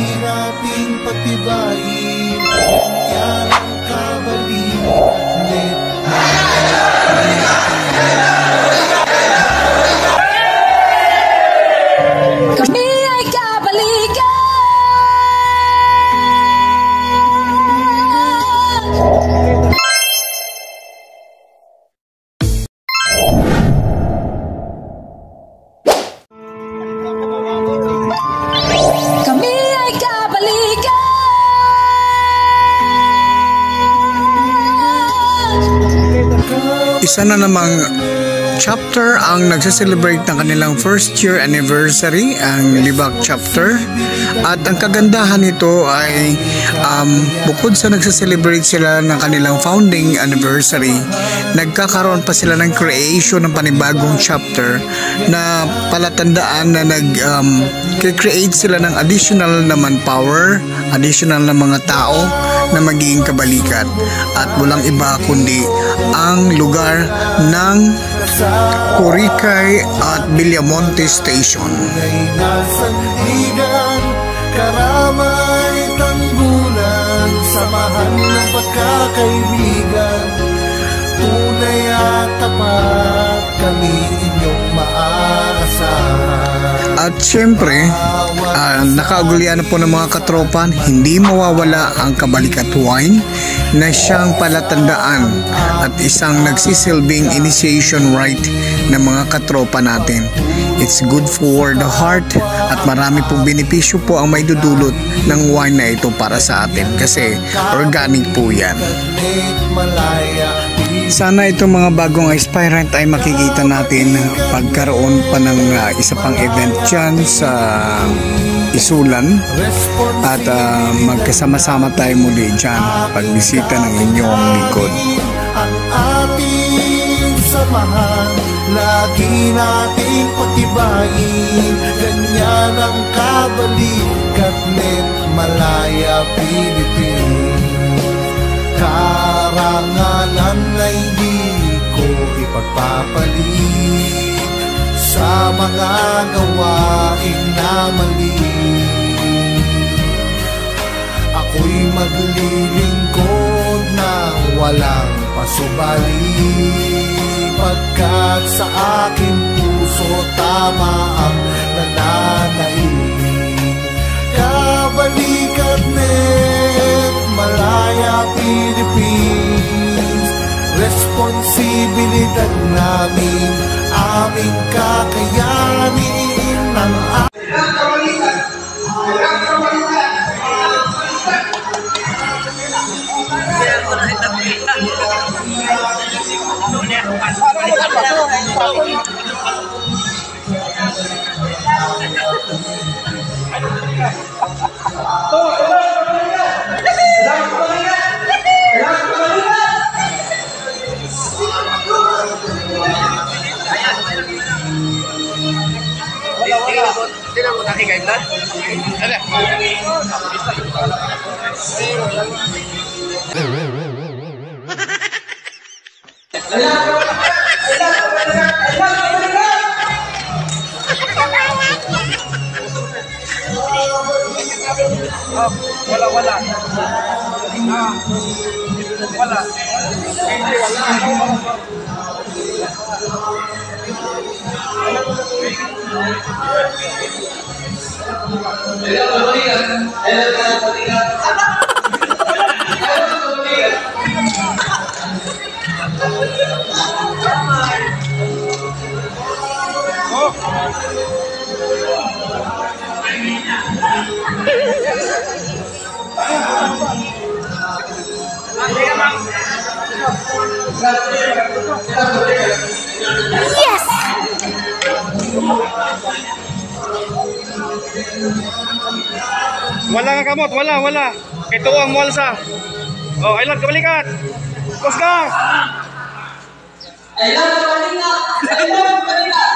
nating patibayin, yan ang kabalikan. Kami ay kabalikan. Kami ay kabalikan. Isa na namang chapter ang nagse-celebrate ng kanilang first year anniversary, ang Libak chapter. At ang kagandahan nito ay bukod sa nagse-celebrate sila ng kanilang founding anniversary, nagkakaroon pa sila ng creation ng panibagong chapter na palatandaan na nag-create sila ng additional na manpower, additional na mga tao na magiging kabalikat, at walang iba kundi ang lugar ng Curicay at Villamonte Station. Karamay tanggulan, samahan ng pagkakaibigan, tunay at tapat, kami inyong maaasahan. At syempre, nakaugulian na po ng mga katropan, hindi mawawala ang kabalikat wine na siyang palatandaan at isang nagsisilbing initiation rite ng mga katropa natin. It's good for the heart at marami pong benepisyo po ang may dudulot ng wine na ito para sa atin kasi organic po yan. Sana itong mga bagong aspirant ay makikita natin pagkaroon pa ng isa pang event dyan sa Isulan at magkasama-sama tayo muli dyan pagbisita ng inyong lingkod. Ang ating samahan, lagi nating patibayin, ganyan ang kabalikat net Malaya Philippines. Karangalan ay di ko ipagpapalit sa mga gawain na mali. Ako'y maglilingkod ng walang pasubali, pagkat sa aking puso tama ang nananaig. Kabalikat net Malaya Philippines, responsibilidad namin, aming kakayanin ng Yes! Wala nga kamot, wala. Ito ang mualsa. Oh, I love kabalikat. Kusga! I love kabalikat.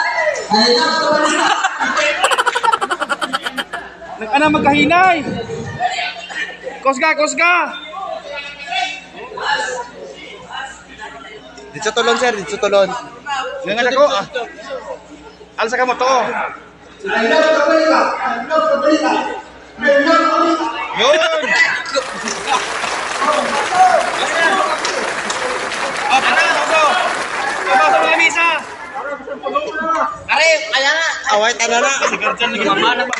Nag-ana magkahinay. Kusga. Dito tulon sir, dito tulon. Nga ako. Alsa kamot to. Yun! Oh, pasok! Pasok sa mga misa! Are, kaya nga. Away, tana na. Tumaba na ba?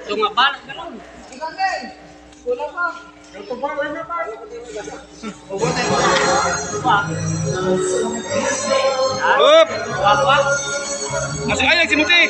Tumaba na ba? Up! Ay, nagsimuti!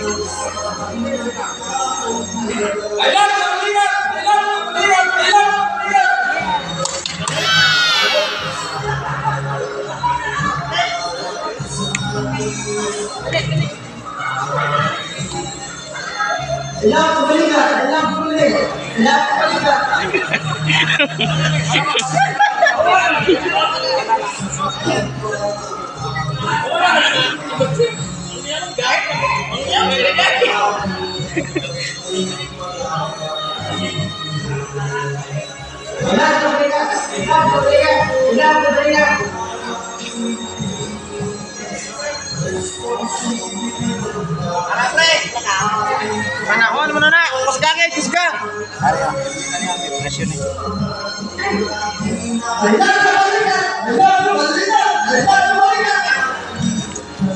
Panahon mo na na. Kusga nga, kusga.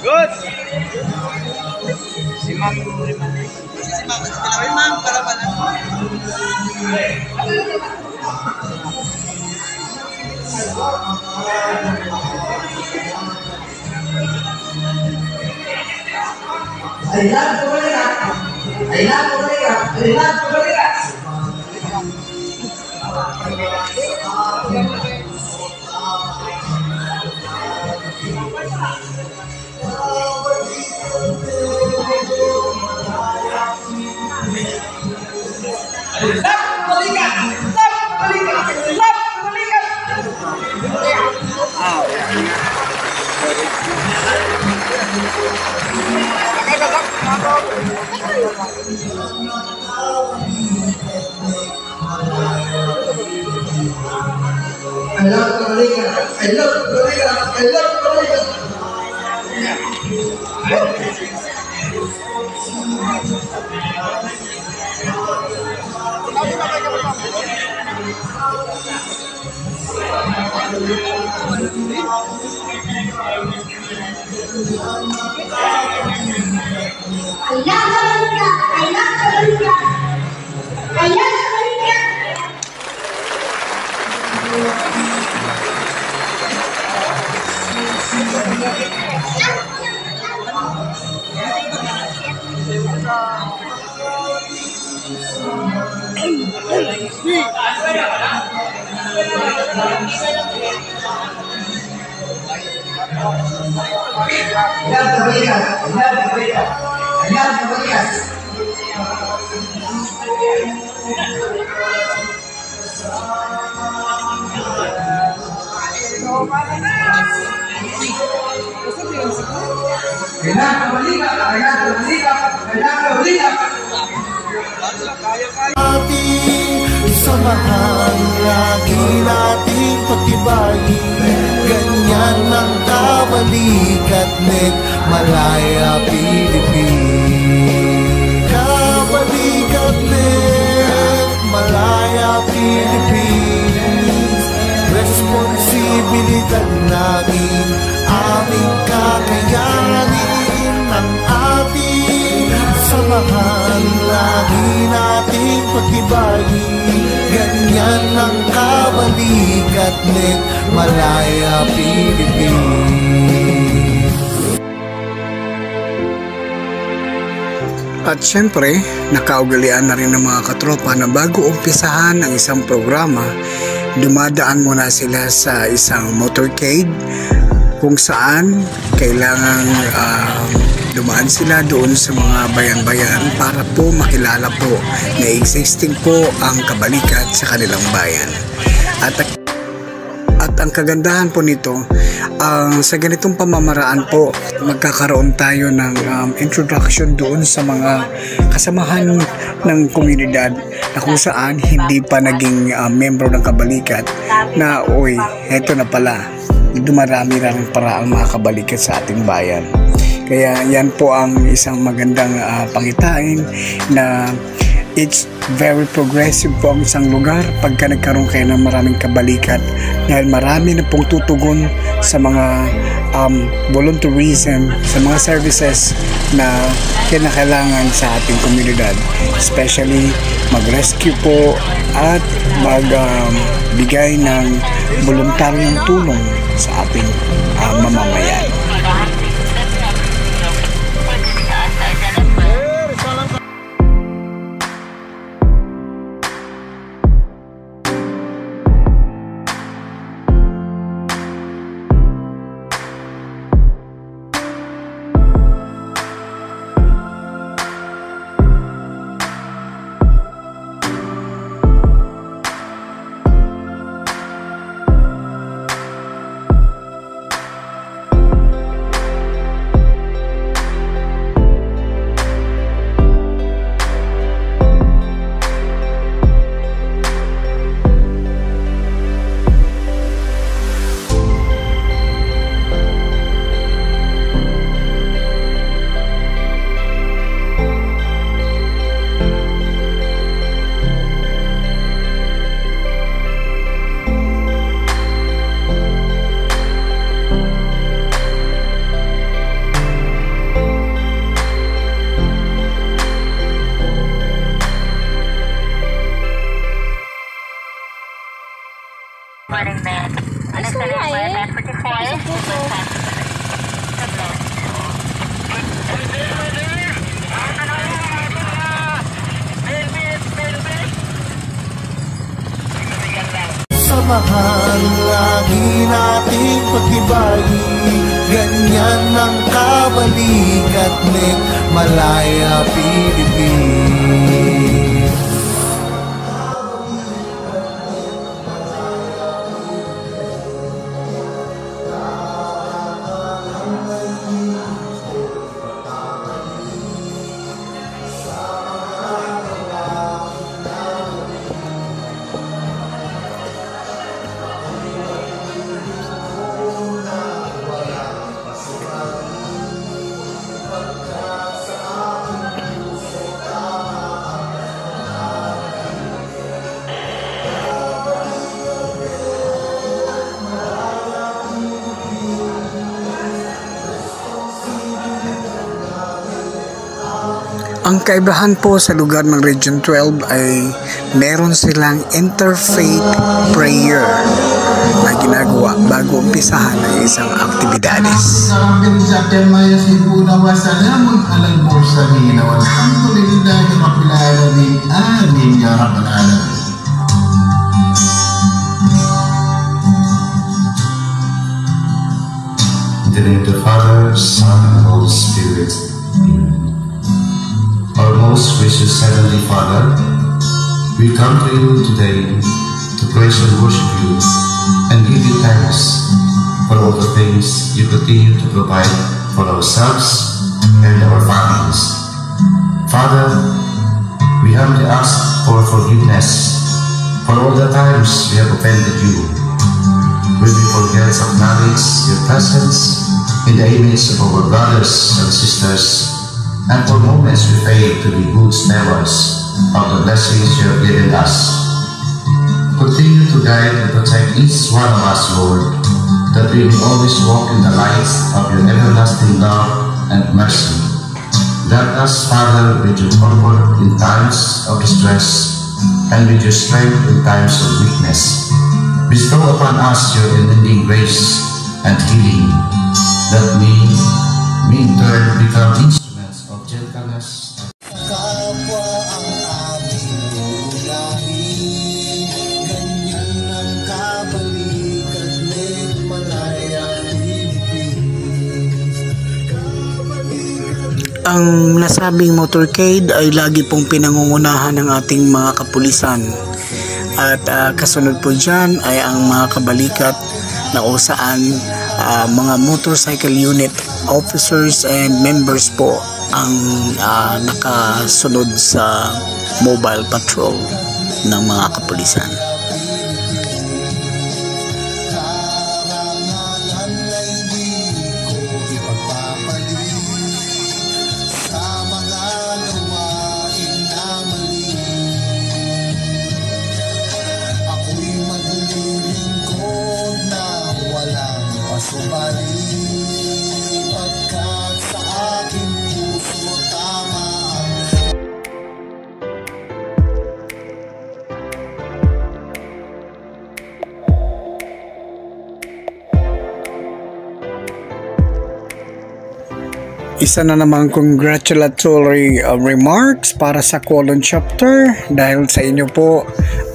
Good! Si Ma'am Riman. Si Ma'am Kalabanan. Ating samahan, lagi nating pagtibayin. Ganyan ang kabalikat net Malaya, Philippines. Kabalikat net Malaya, Philippines. Responsibilidad namin, aming kakayanin ang ating samahan, lagi nating pagtibayin. Ganyan ang kabalikat net Malaya, Philippines. At syempre, nakaugalian na rin ng mga katropa na bago umpisahan ang isang programa, dumadaan muna sila sa isang motorcade kung saan kailangan dumaan sila doon sa mga bayan-bayan para po makilala po na existing po ang kabalikat sa kanilang bayan. At ang kagandahan po nito, sa ganitong pamamaraan po, magkakaroon tayo ng introduction doon sa mga kasamahan ng komunidad na kung saan hindi pa naging membro ng kabalikat na, eto na pala, dumarami ng paraang mga kabalikat sa ating bayan. Kaya yan po ang isang magandang pangitain na it's very progressive po ang isang lugar pagka nagkaroon kayo ng maraming kabalikat, dahil marami na pong tutugon sa mga volunteerism, sa mga services na kinakailangan sa ating komunidad, especially mag-rescue po at magbigay ng voluntaryong tulong sa ating mamamayan. Samahan lagi nating pagtibayin, ganyan ang kabalikat ni Malaya Philippines. Ang kaibahan po sa lugar ng Region 12 ay meron silang interfaith prayer na ginagawa bago umpisahan ang isang aktibidades. In the name of the Father, Son, and Holy Spirit. Our most gracious Heavenly Father, we come to you today to praise and worship you and give you thanks for all the things you continue to provide for ourselves and our families. Father, we humbly ask for forgiveness for all the times we have offended you, when we forget to acknowledge your presence in the image of our brothers and sisters, and for moments we fail to be good stewards of the blessings you have given us. Continue to guide and protect each one of us, Lord, that we may always walk in the light of your everlasting love and mercy. Guide us, Father, with your comfort in times of distress and with your strength in times of weakness. Bestow upon us your unending grace and healing, that we may in turn become instruments of gentleness. Kapwa ang aming ulahin, ganyan ang kabalikat ni Malaya Philippines. Ang nasabing motorcade ay lagi pong pinangungunahan ng ating mga kapulisan. At kasunod po dyan ay ang mga kabalikat na kung saan mga motorcycle unit officers and members po ang nakasunod sa mobile patrol ng mga kapulisan. Karangalan ay di ko ipagpapalit, Subalit pagkat sa aking puso tama ang Isa na namang congratulatory remarks para sa Colon chapter dahil sa inyo po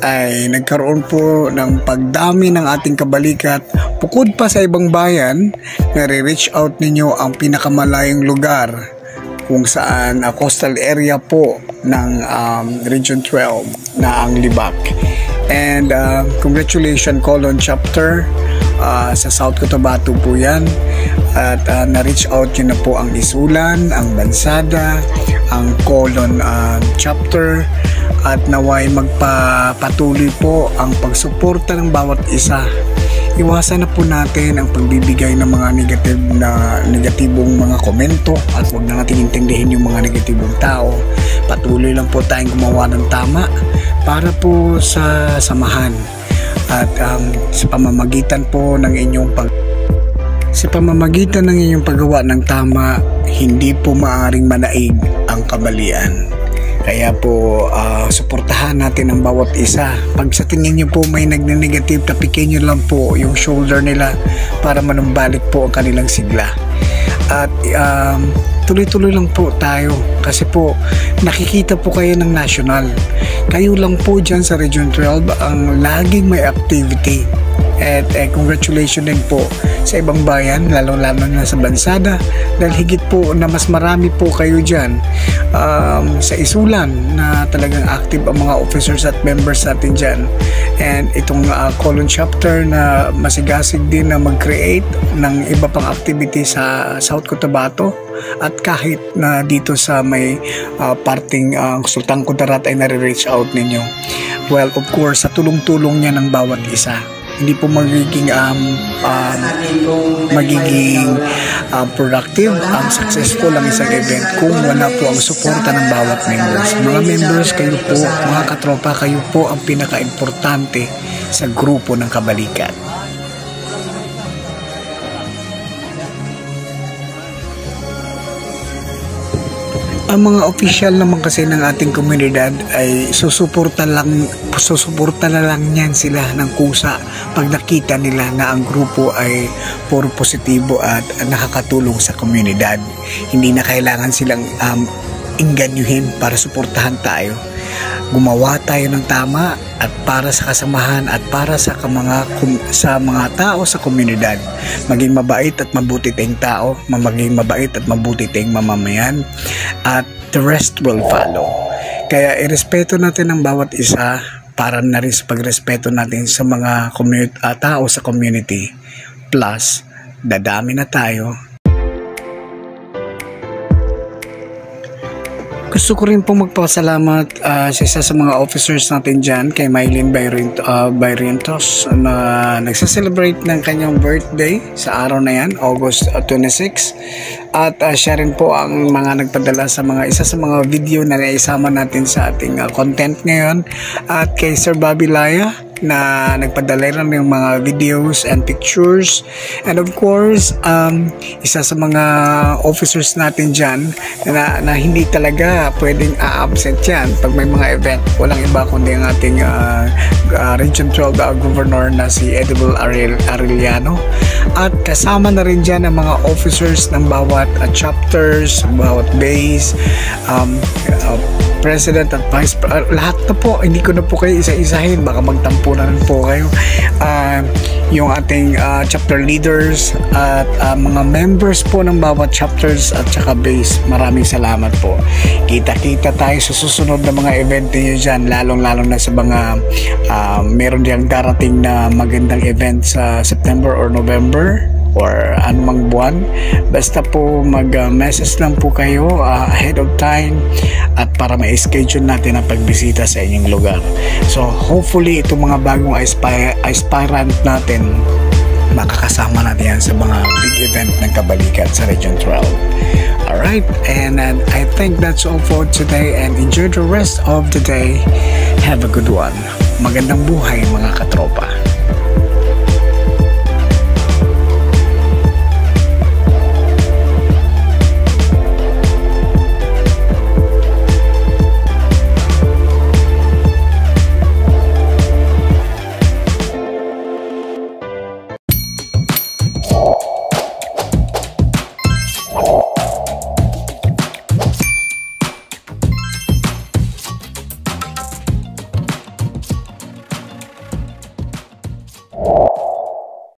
ay nagkaroon po ng pagdami ng ating kabalikat bukod pa sa ibang bayan. Nare-reach out ninyo ang pinakamalayong lugar kung saan coastal area po ng Region 12 na ang Libak. And congratulations Colon chapter, sa South Cotabato po yan. At na-reach out yun na po ang Isulan, ang Bansada, ang Colon chapter, at naway magpapatuloy po ang pagsuporta ng bawat isa. Iwasan na po natin ang pagbibigay ng mga negatibong mga komento at huwag na natin intindihin yung mga negatibong tao. Patuloy lang po tayong gumawa ng tama para po sa samahan at sa pamamagitan ng inyong paggawa ng tama, hindi po maaring manaig ang kamalian. Kaya po suportahan natin ang bawat isa. Pag sa tingin nyo po may nagne-negative, tapikin nyo lang po yung shoulder nila para manumbalik po ang kanilang sigla. At tuloy-tuloy lang po tayo kasi po nakikita po kayo ng national. Kayo lang po dyan sa Region 12 ang laging may activity. At congratulations din po sa ibang bayan, lalo-lalo na sa Bansada, dahil higit po na mas marami po kayo dyan sa Isulan na talagang active ang mga officers at members natin dyan. And itong Colon chapter na masigasig din na mag-create ng iba pang activity sa South Cotabato, at kahit na dito sa may parting Sultan Kudarat ay nare-reach out ninyo. Well, of course, sa tulong-tulong niya ng bawat isa. Hindi po magiging productive, successful ang isang event kung wala po ang suporta ng bawat members. Mga members, kayo po, mga katropa, kayo po ang pinaka-importante sa grupo ng kabalikat. Ang mga official naman kasi ng ating komunidad ay susuporta na lang yan sila ng kusa pag nakita nila na ang grupo ay puro positibo at nakakatulong sa komunidad. Hindi na kailangan silang inganyuhin para suportahan tayo. Gumawa tayo ng tama at para sa kasamahan at para sa mga tao sa komunidad. Maging mabait at mabuti tayong tao, maging mabait at mabuti tayong mamamayan, at the rest will follow. Kaya irespeto natin ang bawat isa para na rin sa pagrespeto natin sa mga tao sa community. Plus, dadami na tayo. Gusto ko rin pong magpasalamat sa isa sa mga officers natin dyan, kay Mylene Barrientos, na nagsa-celebrate ng kanyang birthday sa araw na yan, August 26. At siya rin po ang mga nagpadala sa isa sa mga video na naisama natin sa ating content ngayon. At kay Sir Bobby Laya na nagpadala rin ng mga videos and pictures. And of course, isa sa mga officers natin dyan na hindi talaga pwedeng a-absent yan pag may mga event. Walang iba kundi ang ating Region 12 Governor na si Edible Arellano. At kasama na rin dyan ang mga officers ng bawat chapters, bawat base, President at Vice lahat na po. Hindi ko na po kayo isa-isahin, baka magtampo na rin po kayo. Yung ating chapter leaders at mga members po ng bawat chapters at saka base, maraming salamat po. Kita-kita tayo sa susunod na mga event niyo dyan, lalong-lalo na sa mga meron diyang darating na magandang event sa September or November or anumang buwan. Basta po mag-message lang po kayo ahead of time at para ma-schedule natin ang pagbisita sa inyong lugar. So hopefully itong mga bagong aspirant natin, makakasama natin yan sa mga big event ng kabalikat sa Region 12. Alright, and I think that's all for today, and enjoy the rest of the day. Have a good one. Magandang buhay mga katropa. Bye.